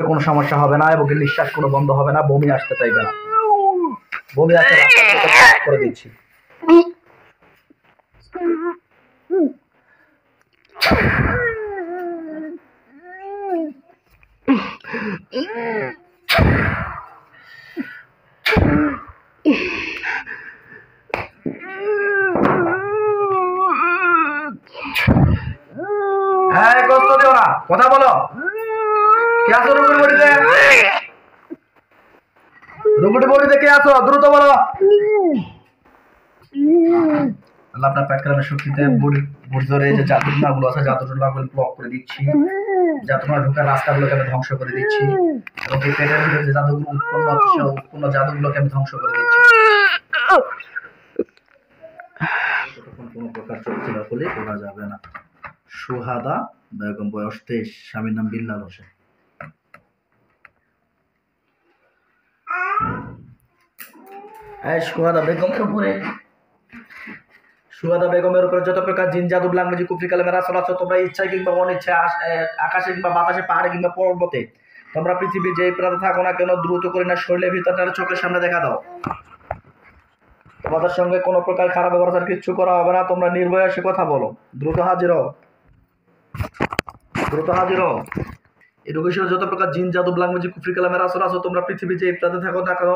কোনো সমস্যা হবে না এবং নিঃশ্বাস কোনো বন্ধ হবে না, বমি আসতে চাইবে না। বমি আসলে করে দিচ্ছি। হ্যাঁ, কষ্ট দিও না, কথা বলো। কে আছো রুগুটি বডিতে? রুগুটি বডিতে কে আছো? দ্রুত বলো। আল্লাহ আপনার পেট কালামের শক্তিতে বুড়ি যে জাদুগুলো আছে জাদুগুলো ব্লক করে দিচ্ছি। জাদুগুলো ঢোকার রাস্তাগুলোকে আমি ধ্বংস করে দিচ্ছি এবং এই পেটের ভিতরে যে জাদুগুলো উৎপন্ন হচ্ছে সেই উৎপন্ন জাদুগুলোকে আমি ধ্বংস করে দিচ্ছি। কোনো প্রকার চোখখোলা খুলে করা যাবে না। সুহাদা বেগম, বয়স 23, স্বামীর নাম বিল্লাল হোসেন। সুহাদা বেগমের উপরে যত প্রকার জিন জাদু লাঙ্গেজি কুফরি কালামের আসর আছে, তোমরা ইচ্ছায় কিংবা অনিচ্ছায় আকাশে কিংবা বাতাসে পাহাড়ে কিংবা পর্বতে তোমরা পৃথিবীর যে প্রান্তে থাকো না কেন দ্রুত করে না শরীরের ভিতরটা চোখের সামনে দেখা দাও। তোমাদের সঙ্গে কোনো প্রকার খারাপ ব্যবহার কিচ্ছু করা হবে না। তোমরা নির্ভয়ে এসে কথা বলো। দ্রুত হাজির হও, দ্রুত হাজির হও। এই রোগীর যত প্রকার জিন জাদু লাঙ্গেজি কুফরি কালামের আসর আছে, তোমরা পৃথিবীর যে প্রান্তে থাকো না কেন,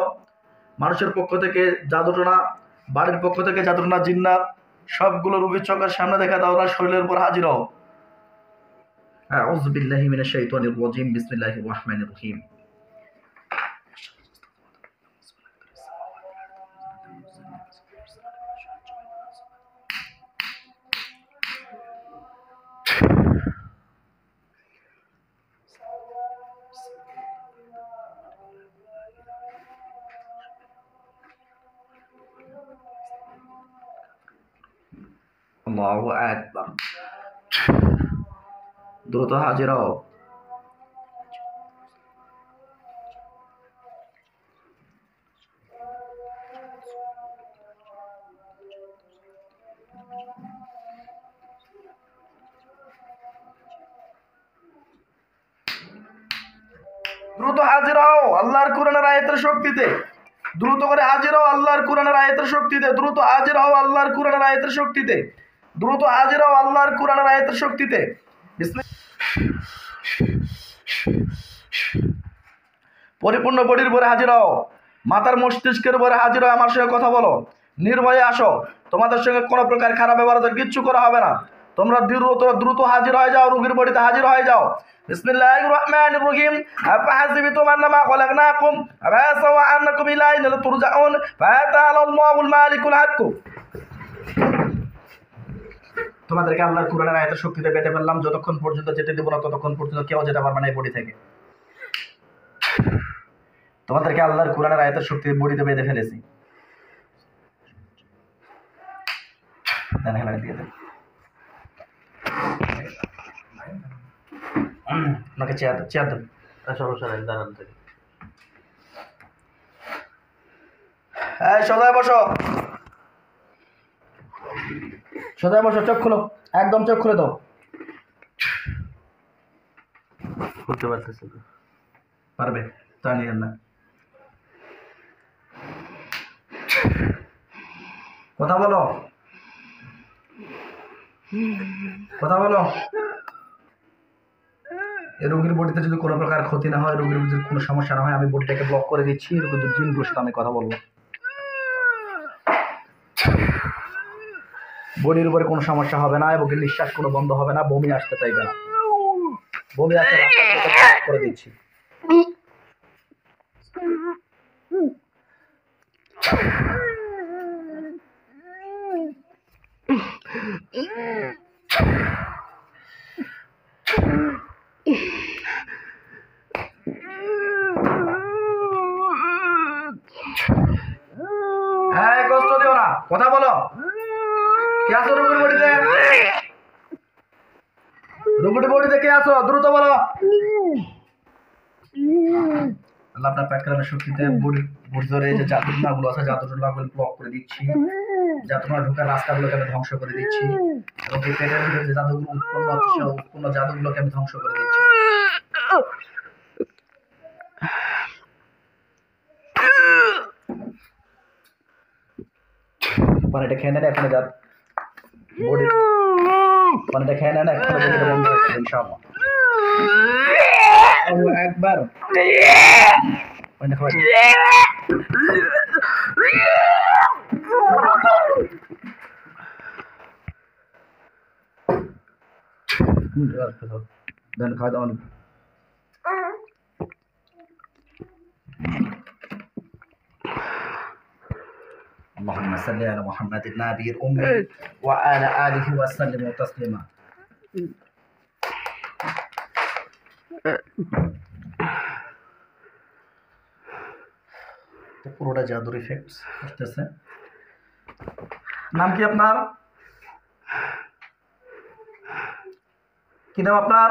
মানুষের পক্ষ থেকে জাদুটোনা, বাড়ির পক্ষ থেকে জাদুটোনা, জিন্নাত সবগুলো রোগীর চোখের সামনে দেখা দাও না শরীরের উপর হাজির হও। আউযু বিল্লাহি মিনাশ শাইতানির রাজিম, বিসমিল্লাহির রহমানির রহিম। আল্লাহু আকবার। দ্রুত হাজির হও। দ্রুত হাজির হও আল্লাহর কোরআনের আয়াতের শক্তিতে। দ্রুত করে হাজির হও আল্লাহর কোরআনের আয়াতের শক্তিতে। দ্রুত হাজির হও আল্লাহর কোরআনের আয়াতের শক্তিতে। দ্রুত হাজির হও আল্লাহর কোরআনের আয়াতের শক্তিতে। পরিপূর্ণ বডির উপরে হাজির হও, মাথার মস্তিষ্কের উপরে হাজির হও। আমার সঙ্গে কথা বলো, নির্ভয়ে আসো। তোমাদের সঙ্গে কোনো প্রকার খারাপ ব্যবহার কিচ্ছু করা হবে না। তোমরা দ্রুত হাজির হয়ে যাও, রোগীর বডিতে হাজির হয়ে যাও। বিসমিল্লাহির রহমানির রহিম। আফাহাসিবতুম আন্নামা খলাকনাকুম আবাসা ওয়া আন্নাকুম ইলাইনা তুরজাউন ফাতাআলাল্লাহুল মালিকুল হক। তোমাদেরকে আল্লাহর কোরআনের আয়াতের শক্তিতে পেতে ফেললাম। যতক্ষণ পর্যন্ত যেতে দেব না ততক্ষণ পর্যন্ত কেউ যেতে পারবে না এই বডি থেকে। তোমাদেরকে আল্লাহর কোরআনের আয়াতের শক্তিতে বডিতে বেঁধে ফেলেছি। দিয়ে দেন ওনাকে চেয়ার দেন। দাঁড়ান থেকে সদায় বসো, সদায় বসো। চোখ খুলো, একদম চোখ খুলে দাও। খুলতে পারতেছে পারবে তা নিয়েন না। কথা বলো, কথা বলো। এই রোগীর বডিতে যদি কোনো প্রকার ক্ষতি না হয়, রোগীর যদি কোনো সমস্যা না হয়, আমি বডিটাকে ব্লক করে দিচ্ছি। রোগীর জিনগুলোর সাথে আমি কথা বলবো। বডির উপরে কোনো সমস্যা হবে না এবং নিঃশ্বাস কোনো বন্ধ হবে না, বমি আসতে চাইবে না। বমি আসলে করে দিচ্ছি। হ্যাঁ, কষ্ট দিও না, কথা বলো। কে আছো রুগুটি বডিতে? রুগুটি বডিতে কে আছো? দ্রুত বলো। আল্লাহ আপনার পেট কালামের শক্তিতে বুড়ি যে জাদুগুলো আছে জাদুগুলো ব্লক করে দিচ্ছি। জাদুগুলো ঢোকার রাস্তাগুলোকে আমি ধ্বংস করে দিচ্ছি এবং এই পেটের ভিতরে যে জাদুগুলো উৎপন্ন হচ্ছে সেই উৎপন্ন জাদুগুলোকে আমি ধ্বংস করে দিচ্ছি। পানিটা খেয়ে নেন এখানে যান বডি পানিটা খেয়ে নেন এখানে বডিটা বন্ধ হচ্ছে ইনশাআল্লাহ একবার পানিটা খাওয়া দেন খাওয়া দাওয়া اللهم صل على محمد النبي الأمي وعلى آله وسلم تسليما পুরোটা জাদুর ইফেক্টস আসতেছে নাম কি আপনার কি নাম আপনার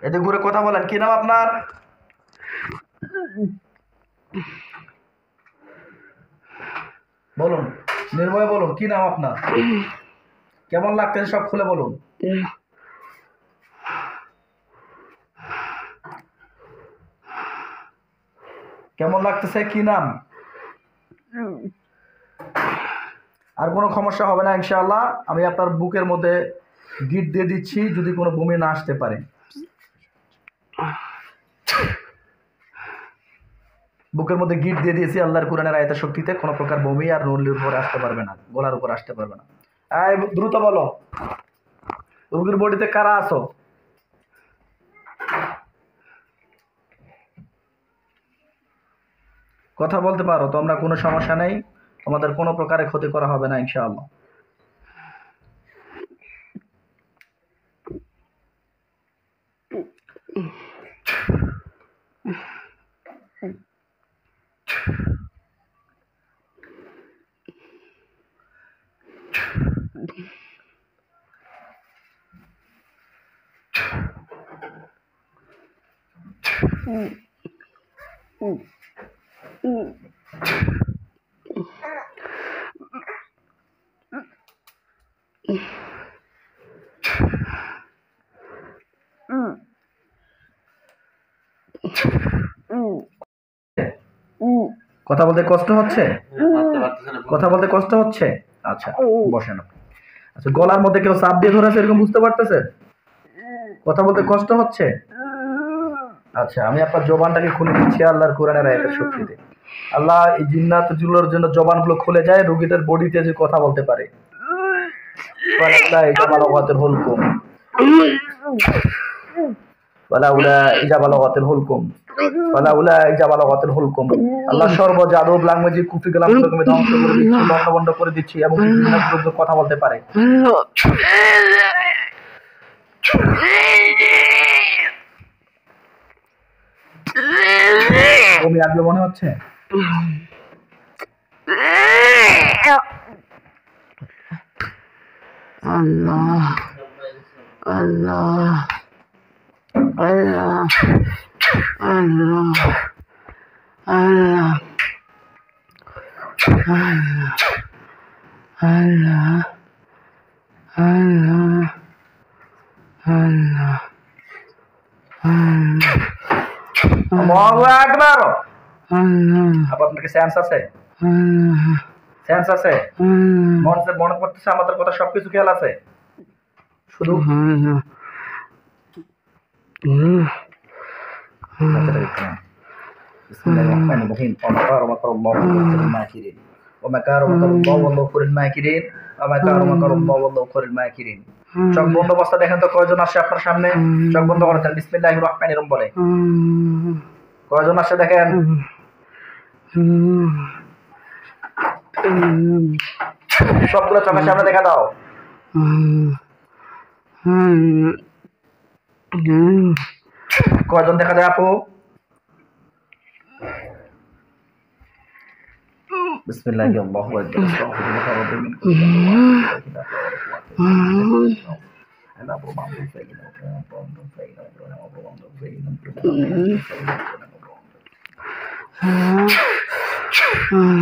এদিকে ঘুরে কথা বলেন কি নাম আপনার বলুন নির্ভয়ে বলুন কি নাম আপনার কেমন লাগতেছে সব খুলে বলুন কেমন লাগতেছে কি নাম আর কোনো সমস্যা হবে না ইনশাআল্লাহ আমি আপনার বুকের মধ্যে গিট দিয়ে দিচ্ছি যদি কোনো বমি না আসতে পারে বুকের মধ্যে গিট দিয়ে দিয়েছি আল্লাহর কোরআনের আয়াতের শক্তিতে কোনো প্রকার বমি আর নলির উপরে আসতে পারবে না গলার উপর আসতে পারবে না দ্রুত বলো রোগীর বডিতে কারা আছো কথা বলতে পারো তোমরা কোনো সমস্যা নেই তোমাদের কোনো প্রকারে ক্ষতি করা হবে না ইনশাআল্লাহ কথা বলতে কষ্ট হচ্ছে কথা বলতে কষ্ট হচ্ছে আচ্ছা বসেন আচ্ছা গলার মধ্যে কেউ চাপ দিয়ে ধরেছে এরকম বুঝতে পারতেছে কথা বলতে কষ্ট হচ্ছে আচ্ছা আমি আপনার জবানটাকে খুলে দিচ্ছি আল্লাহর কোরআনের আয়াতের শক্তিতে আল্লাহ এই জিন্নাতগুলোর জন্য জবানগুলো খুলে যায় রোগীদের বডিতে যে কথা বলতে পারে এটা বালাগাতের হুলকুম ওয়ালাউলা ইজা বালাগাতের হুলকুম ওয়ালাউলা ইজা বালাগাতের হুলকুম আল্লাহ সর্ব যাদব ল্যাঙ্গুয়েজে কুফি কালামগুলোকে আমি ধ্বংস করে দিচ্ছি লণ্ডভণ্ড করে দিচ্ছি এবং জিন্নাতগুলো কথা বলতে পারে বমি আসবে মনে হচ্ছে আল্লাহ আল্লাহ আল্লাহ আল্লাহ আল্লাহ আল্লাহ আল্লাহ আল্লাহ আল্লাহু আকবার আল্লাহ আপনার কি সেন্স আছে সেন্স আছে মনে পড়তেছে আমাদের কথা সবকিছু খেয়াল আছে শুধু বিসমিল্লাহির রহমানির রহিম ومكر الله والله خير الماكرين ومكر الله والله خير الماكرين চোখ বন্ধ অবস্থা দেখেন তো কয়জন আসে আপনার সামনে চোখ বন্ধ করেন বিসমিল্লাহির রহমানির রহিম বলে কয়জন আসে দেখেন সবগুলো চোখের সামনে দেখা দাও কয়জন দেখা যায় আপু বিসমিল্লাহি আল্লাহু আকবার আস্তাগফিরুল্লাহ রাব্বি মিন কুল্লি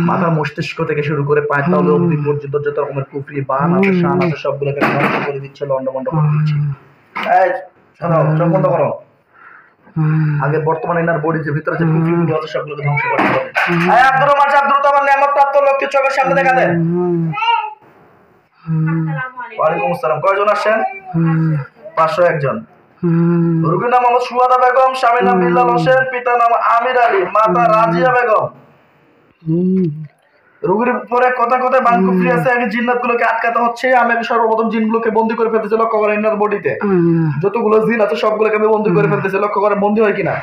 মাথা মস্তিষ্ক থেকে শুরু করে পায়ের তালু অবধি পর্যন্ত যত রকমের কুফরি বান আছে শান আছে সবগুলোকে ধ্বংস করে দিচ্ছে লন্ডভন্ড করে দিচ্ছে এই শোনো চোখ বন্ধ করো আগে বর্তমানে এনার বডি যে ভিতরে যে কুফরিগুলো আছে সবগুলোকে ধ্বংস করতে হবে। এই আব্দুর রহমান সাহেব দ্রুত আমার নিয়ামত প্রাপ্ত লোককে চোখের সামনে দেখা দেন। ওয়ালাইকুম আসসালাম। কয়জন আসেন? 501 জন। রোগীর নাম মোহাম্মদ সুহাদা বেগম, স্বামীর নাম বিল্লাল হোসেন, পিতার নাম আমির আলী, মাতা রাজিয়া বেগম। রোগীর উপরে কথা কথা বান কুফরি আছে, আগে জিন্নাতগুলোকে আটকাতে হচ্ছে। আমি আগে সর্বপ্রথম জিনগুলোকে বন্দী করে ফেলতেছি, লক্ষ্য করেন ইনার বডিতে যতগুলো জিন আছে সবগুলোকে আমি বন্দী করে ফেলতেছি, লক্ষ্য করেন বন্দী হয় কিনা।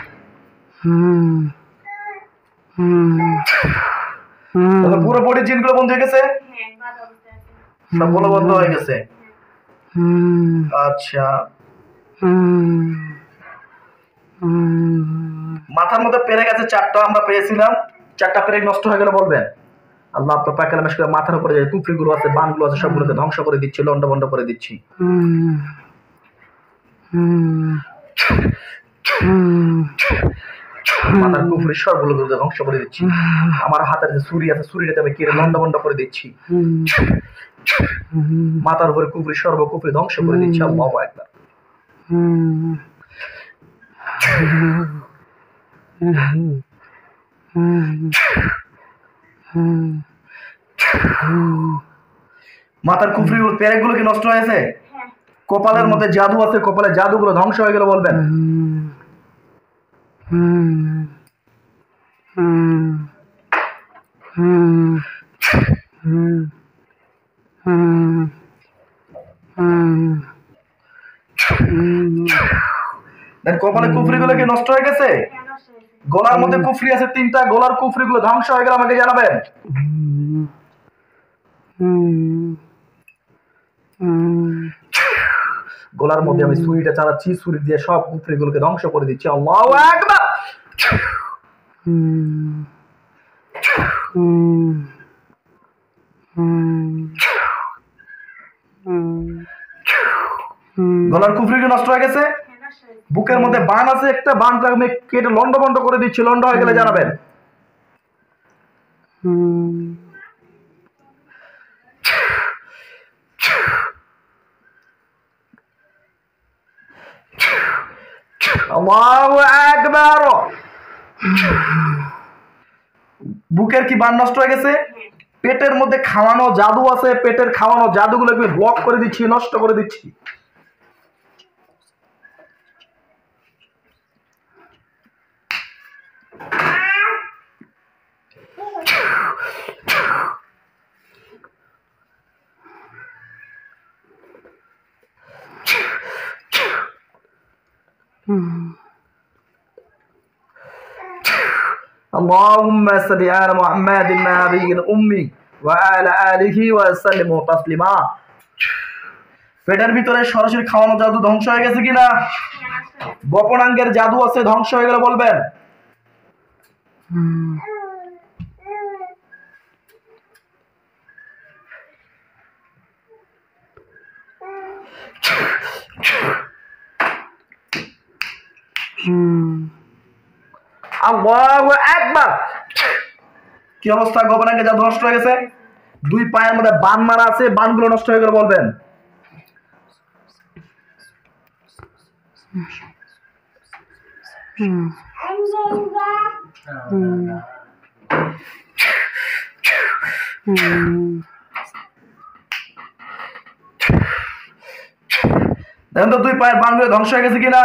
পুরো বডি জিনগুলো বন্ধ হয়ে গেছে, সবগুলো বন্ধ হয়ে গেছে। আচ্ছা, মাথার মধ্যে পেরেক আছে 4টা, আমরা পেয়েছিলাম 4টা পেরেক নষ্ট হয়ে গেলে বলবেন। আল্লাহ আপনার পাক কালামে করে মাথার উপরে যে কুফরিগুলো আছে, বানগুলো আছে সবগুলোকে ধ্বংস করে দিচ্ছি, লন্ডভন্ড করে দিচ্ছি। মাথার কুফরি সবগুলোকে ধ্বংস করে দিচ্ছি। আমার হাতের যে ছুরি আছে ছুরিটাতে আমি কেটে লন্ডভন্ড করে দিচ্ছি। মাথার উপরে কুফরি সর্ব কুফরি ধ্বংস করে দিচ্ছি। আল্লাহু আকবার। মাথার কুফরি পেরেকগুলো কি নষ্ট হয়েছে? কপালের মধ্যে জাদু আছে, কপালের জাদুগুলো ধ্বংস হয়ে গেল বলবেন। কপালের কুফরিগুলো কি নষ্ট হয়ে গেছে? গলার মধ্যে কুফরি আছে 3টা, গলার কুফরিগুলো ধ্বংস হয়ে গেল আমাকে জানাবেন। গলার মধ্যে আমি ছুরিটা চালাচ্ছি, ছুরি দিয়ে সব কুফরিগুলোকে ধ্বংস করে দিচ্ছি। আল্লাহু আকবার। গলার কুফরি নষ্ট হয়ে গেছে। বুকের মধ্যে বান আছে একটা, বানটা আমি কেটে লন্ডভন্ড করে দিচ্ছি, লন্ড হয়ে গেলে জানাবেন। আল্লাহু আকবার। বুকের কি বান নষ্ট হয়ে গেছে? পেটের মধ্যে খাওয়ানো জাদু আছে, পেটের খাওয়ানো জাদুগুলোকে ব্লক করে দিচ্ছি, নষ্ট করে দিচ্ছি। اللهم صل على محمد النبي الأمي وعلى آله وسلم تسليما। পেটের ভিতরে সরাসরি খাওয়ানো জাদু ধ্বংস হয়ে গেছে কিনা? গোপনাঙ্গের জাদু আছে, ধ্বংস হয়ে গেলে বলবেন। আল্লাহু আকবার। কি অবস্থা? গোপনাঙ্গের জাদু নষ্ট হয়ে গেছে। 2 পায়ের মধ্যে বান মারা আছে, বানগুলো নষ্ট হয়ে গেলে বলবেন। দেখেন তো 2 পায়ের বানগুলো ধ্বংস হয়ে গেছে কিনা।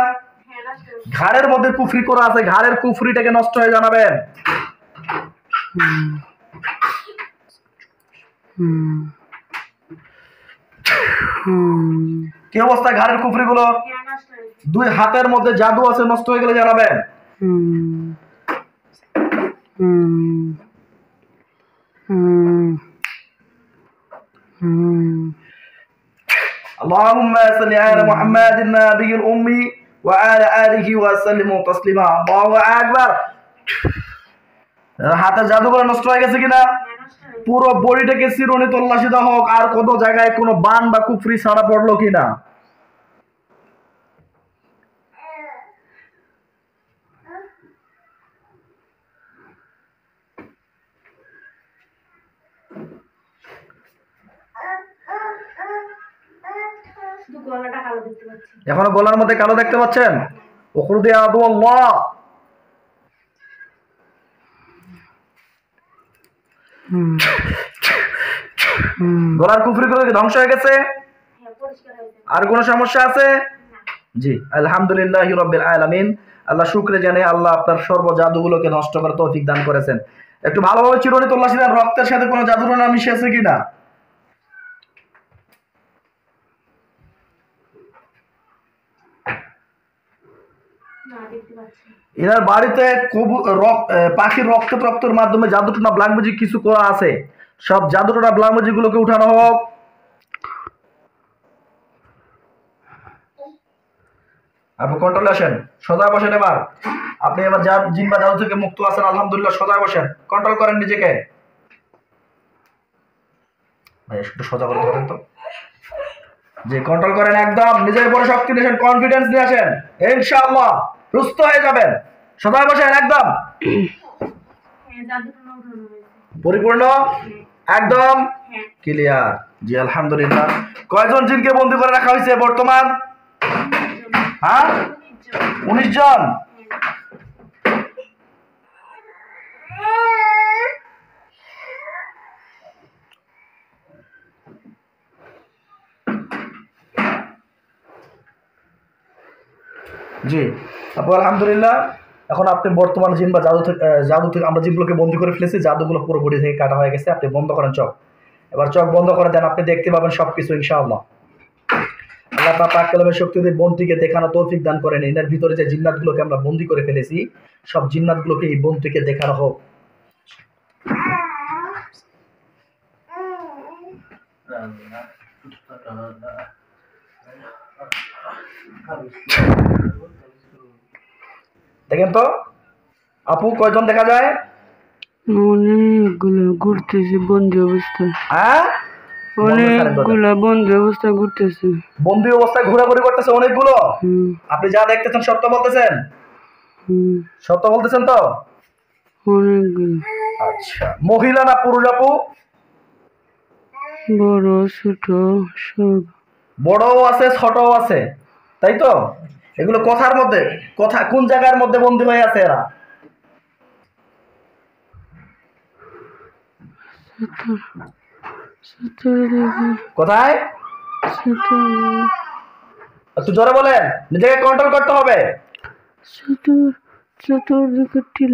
ঘাড়ের মধ্যে কুফরি করা আছে, ঘাড়ের কুফরিটাকে নষ্ট হয়ে জানাবেন। কি অবস্থা ঘাড়ের কুফরিগুলো? 2 হাতের মধ্যে জাদু আছে, নষ্ট হয়ে গেলে জানাবেন। اللهم صل على محمد النبي الأمي وعلى آله وسلم تسليما। আল্লাহু আকবার। হাতের জাদুগুলো নষ্ট হয়ে গেছে কিনা? পুরো বডিটাকে চিরুনি তল্লাশি দেওয়া হোক, আর কত জায়গায় কোনো বান বা কুফরি ছাড়া পড়লো কিনা। এখনো গলার মধ্যে কালো দেখতে পাচ্ছেন? উখরুজ ইয়া আদুল্লাহ। গলার কুফরিগুলো কি ধ্বংস হয়ে গেছে? আর কোনো সমস্যা আছে? জি, আলহামদুলিল্লাহি রাব্বিল আলামিন। আল্লাহ শুকরে জানে, আল্লাহ আপনার সর্ব জাদুগুলোকে নষ্ট করে তৌফিক দান করেছেন। একটু ভালোভাবে চিরুনি তল্লাশি দেন, রক্তের সাথে কোনো জাদুর নাম মিশে আছে কিনা। এনার বাড়িতে পাখির রক্তের মাধ্যমে জাদুটোনা ব্ল্যাক ম্যাজিক কিছু করা আছে। সব জাদুটোনা ব্ল্যাক ম্যাজিক গুলোকে উঠানো হোক। আপনি কন্ট্রোলে আসেন, সজায় বসেন। এবার আপনি এবার জিন বা জাদু থেকে মুক্ত আছেন আলহামদুলিল্লাহ। সজায় বসেন, কন্ট্রোল করেন নিজেকে। ভাই একটু সোজা করে ধরেন তো। যে কন্ট্রোল করেন, একদম নিজের উপরে শক্তি নিয়ে আসেন, কনফিডেন্স নিয়ে আসেন, ইনশাআল্লাহ সুস্থ হয়ে যাবেন। সজায় বসেন, একদম পরিপূর্ণ, একদম ক্লিয়ার। জি আলহামদুলিল্লাহ। কয়জন জিনকে বন্দী করে রাখা হয়েছে বর্তমান? হ্যাঁ, 19 জন। জি আপু আলহামদুলিল্লাহ। এখন আপনি বর্তমান জিন বা জাদু থেকে আমরা জিনগুলোকে বন্দী করে ফেলেছি, জাদুগুলো পুরো বডি থেকে কাটা হয়ে গেছে। আপনি বন্ধ করেন চোখ, এবার চোখ বন্ধ করে দেন, আপনি দেখতে পাবেন সবকিছু ইনশাআল্লাহ। আল্লাহ পাক কালামের শক্তি দিয়ে বন্দিকে দেখানো তৌফিক দান করেন। এর ভিতরে যে জিন্নাতগুলোকে আমরা বন্দী করে ফেলেছি, সব জিন্নাতগুলোকে এই বন্দিকে দেখানো হোক। দেখেন তো আপু, কয়জন দেখা যায়? অনেকগুলো ঘুরতেছে বন্দি অবস্থায়। হ্যাঁ, অনেকগুলো বন্দি অবস্থায় ঘুরতেছে। বন্দি অবস্থায় ঘোরাঘুরি করতেছে অনেকগুলো। আপনি যা দেখতেছেন সত্য বলতেছেন? সত্য বলতেছেন তো? অনেকগুলো। আচ্ছা, মহিলা না পুরুষ আপু? বড় ছোট সব। বড়ও আছে ছোটও আছে, তাই তো? এগুলো কথার মধ্যে, কথা কোন জায়গার মধ্যে বন্দী হয়ে আছে এরা? কোথায়? একটু জোরে বলেন, নিজেকে কন্ট্রোল করতে হবে। চতুর্দিকে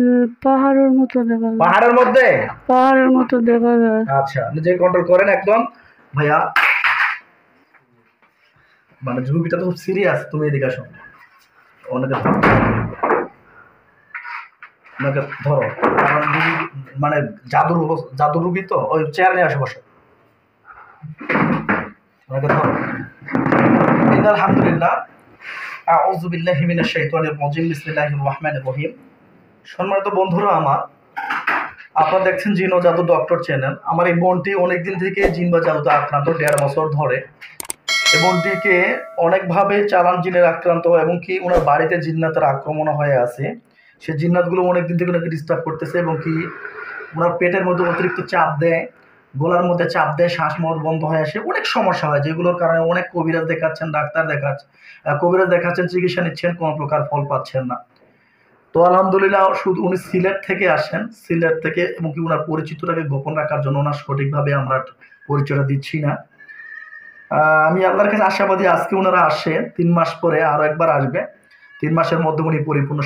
পাহাড়ের মতো দেখা যায়। পাহাড়ের মধ্যে? পাহাড়ের মতো দেখা যায়। আচ্ছা, নিজেকে কন্ট্রোল করেন একদম। ভাইয়া মানে ঝুঁকিটা তো খুব সিরিয়াস। তুমি এদিকে আসো, ওনাকে ধরো, কারণ মানে জাদু রুগী তো। ওই চেয়ার নিয়ে আসো, বসো, ওনাকে ধরো। আলহামদুলিল্লাহ, আউযু বিল্লাহি মিনাশ শাইতানির রাজিম, বিসমিল্লাহির রহমানির রহিম। সম্মানিত বন্ধুরা আমার, আপনারা দেখছেন জিন ও জাদু ডক্টর চ্যানেল। আমার এই বোনটি অনেকদিন থেকে জিন বা জাদুতে আক্রান্ত, 1.5 বছর ধরে। এই বোনটিকে অনেকভাবে চালান জিনের আক্রান্ত, এবং কি ওনার বাড়িতে জিন্নাতের আক্রমণ হয়ে আছে। সে জিন্নাতগুলো অনেকদিন থেকে ওনাকে ডিস্টার্ব করতেছে, এবং কি ওনার পেটের মধ্যে অতিরিক্ত চাপ দেয়, গলার মধ্যে চাপ দেয়, শ্বাস মত বন্ধ হয়ে আসে, অনেক সমস্যা হয়, যেগুলোর কারণে অনেক কবিরাজ দেখাচ্ছেন, ডাক্তার কবিরাজ দেখাচ্ছেন, চিকিৎসা নিচ্ছেন, কোনো প্রকার ফল পাচ্ছেন না। তো আলহামদুলিল্লাহ, শুধু উনি সিলেট থেকে আসেন, সিলেট থেকে, এবং কি ওনার পরিচিতটাকে গোপন রাখার জন্য ওনার সঠিকভাবে আমরা পরিচয়টা দিচ্ছি না। আমি আল্লাহর কাছে আশাবাদী, আজকে ওনারা আসে, 3 মাস পরে আরো একবার আসবে। 3 মাসের মধ্যে উনি পরিপূর্ণ